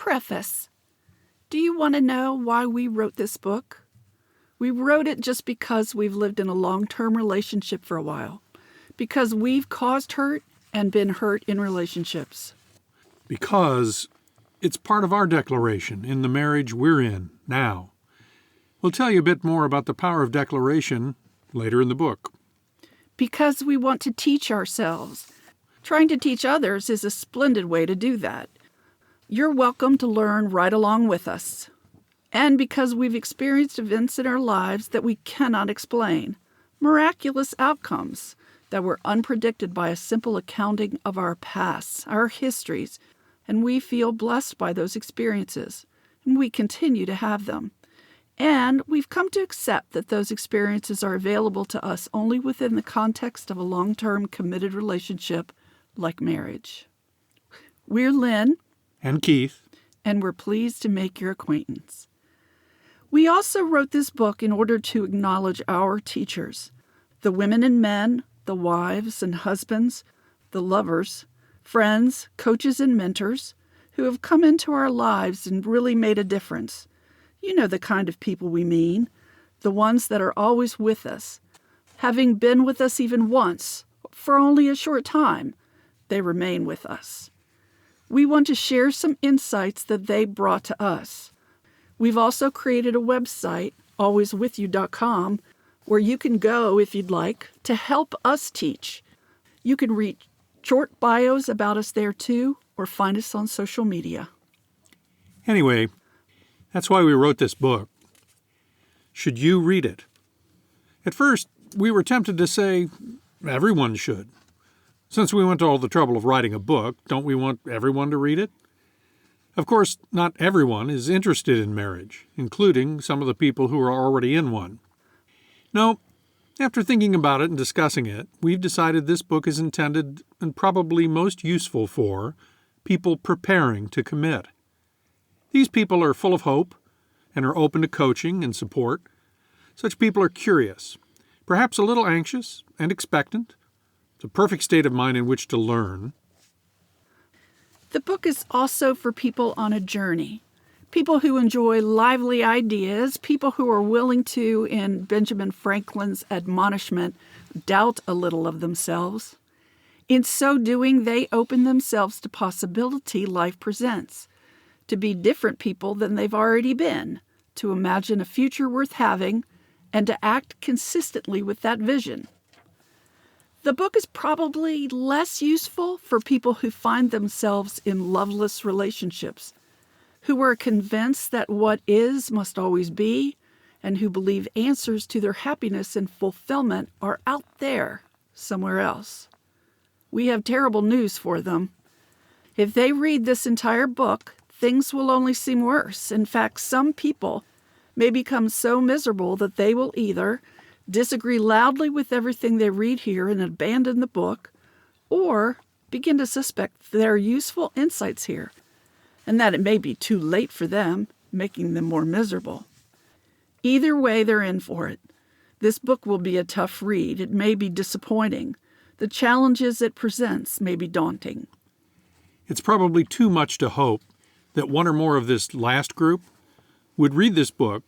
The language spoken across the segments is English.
Preface. Do you want to know why we wrote this book? We wrote it just because we've lived in a long-term relationship for a while, because we've caused hurt and been hurt in relationships. Because it's part of our declaration in the marriage we're in now. We'll tell you a bit more about the power of declaration later in the book. Because we want to teach ourselves. Trying to teach others is a splendid way to do that. You're welcome to learn right along with us. And because we've experienced events in our lives that we cannot explain, miraculous outcomes that were unpredicted by a simple accounting of our pasts, our histories, and we feel blessed by those experiences, and we continue to have them. And we've come to accept that those experiences are available to us only within the context of a long-term committed relationship like marriage. We're Lynn. And Keith. And we're pleased to make your acquaintance. We also wrote this book in order to acknowledge our teachers, the women and men, the wives and husbands, the lovers, friends, coaches, and mentors who have come into our lives and really made a difference. You know the kind of people we mean, the ones that are always with us. Having been with us even once, for only a short time, they remain with us. We want to share some insights that they brought to us. We've also created a website, alwayswithyou.com, where you can go, if you'd like, to help us teach. You can read short bios about us there too, or find us on social media. Anyway, that's why we wrote this book. Should you read it? At first, we were tempted to say everyone should. Since we went to all the trouble of writing a book, don't we want everyone to read it? Of course, not everyone is interested in marriage, including some of the people who are already in one. No, after thinking about it and discussing it, we've decided this book is intended and probably most useful for people preparing to commit. These people are full of hope and are open to coaching and support. Such people are curious, perhaps a little anxious and expectant. It's a perfect state of mind in which to learn. The book is also for people on a journey, people who enjoy lively ideas, people who are willing to, in Benjamin Franklin's admonishment, doubt a little of themselves. In so doing, they open themselves to possibility life presents, to be different people than they've already been, to imagine a future worth having, and to act consistently with that vision. The book is probably less useful for people who find themselves in loveless relationships, who are convinced that what is must always be, and who believe answers to their happiness and fulfillment are out there, somewhere else. We have terrible news for them. If they read this entire book, things will only seem worse. In fact, some people may become so miserable that they will either disagree loudly with everything they read here and abandon the book, or begin to suspect there are useful insights here, and that it may be too late for them, making them more miserable. Either way, they're in for it. This book will be a tough read. It may be disappointing. The challenges it presents may be daunting. It's probably too much to hope that one or more of this last group would read this book,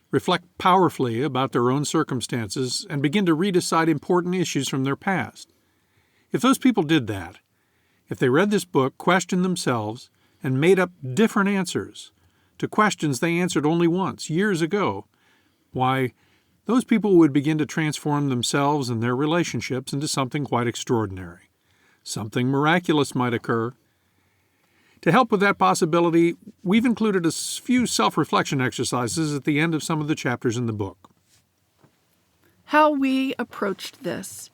reflect powerfully about their own circumstances, and begin to redecide important issues from their past. If those people did that, if they read this book, questioned themselves, and made up different answers to questions they answered only once, years ago, why, those people would begin to transform themselves and their relationships into something quite extraordinary. Something miraculous might occur. To help with that possibility, we've included a few self-reflection exercises at the end of some of the chapters in the book. How we approached this.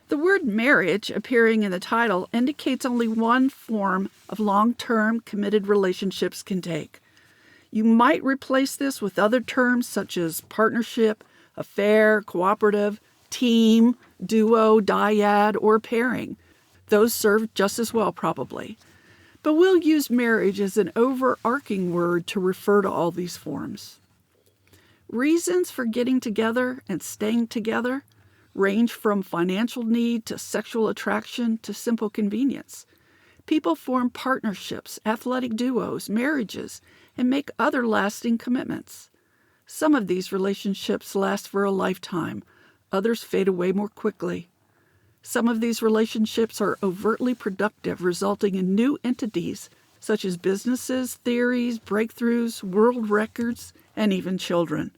The word marriage appearing in the title indicates only one form of long-term committed relationships can take. You might replace this with other terms such as partnership, affair, cooperative, team, duo, dyad, or pairing. Those serve just as well, probably. But we'll use marriage as an overarching word to refer to all these forms. Reasons for getting together and staying together range from financial need to sexual attraction to simple convenience. People form partnerships, athletic duos, marriages, and make other lasting commitments. Some of these relationships last for a lifetime. Others fade away more quickly. Some of these relationships are overtly productive, resulting in new entities such as businesses, theories, breakthroughs, world records, and even children.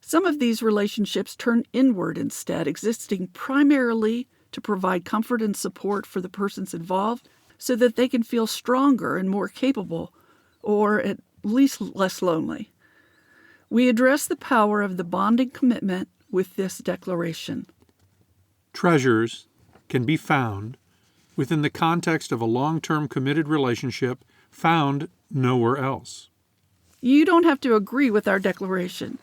Some of these relationships turn inward instead, existing primarily to provide comfort and support for the persons involved so that they can feel stronger and more capable, or at least less lonely. We address the power of the bonding commitment with this declaration. Treasures can be found within the context of a long-term committed relationship found nowhere else. You don't have to agree with our declaration.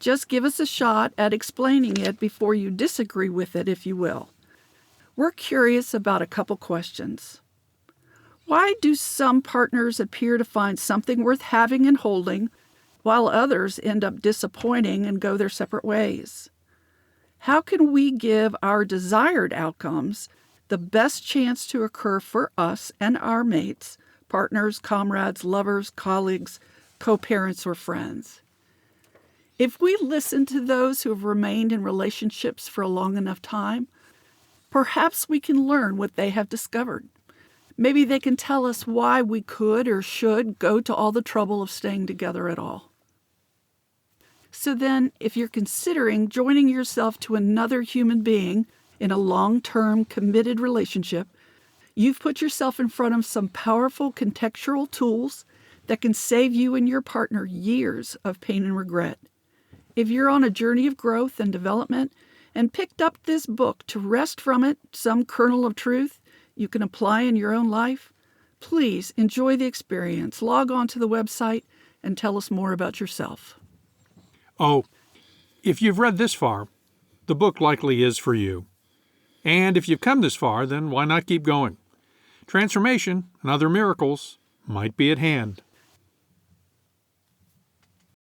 Just give us a shot at explaining it before you disagree with it, if you will. We're curious about a couple questions. Why do some partners appear to find something worth having and holding, while others end up disappointing and go their separate ways? How can we give our desired outcomes the best chance to occur for us and our mates, partners, comrades, lovers, colleagues, co-parents, or friends? If we listen to those who have remained in relationships for a long enough time, perhaps we can learn what they have discovered. Maybe they can tell us why we could or should go to all the trouble of staying together at all. So then, if you're considering joining yourself to another human being in a long-term committed relationship, you've put yourself in front of some powerful contextual tools that can save you and your partner years of pain and regret. If you're on a journey of growth and development and picked up this book to wrest from it some kernel of truth you can apply in your own life, please enjoy the experience. Log on to the website and tell us more about yourself. Oh, if you've read this far, the book likely is for you. And if you've come this far, then why not keep going? Transformation and other miracles might be at hand.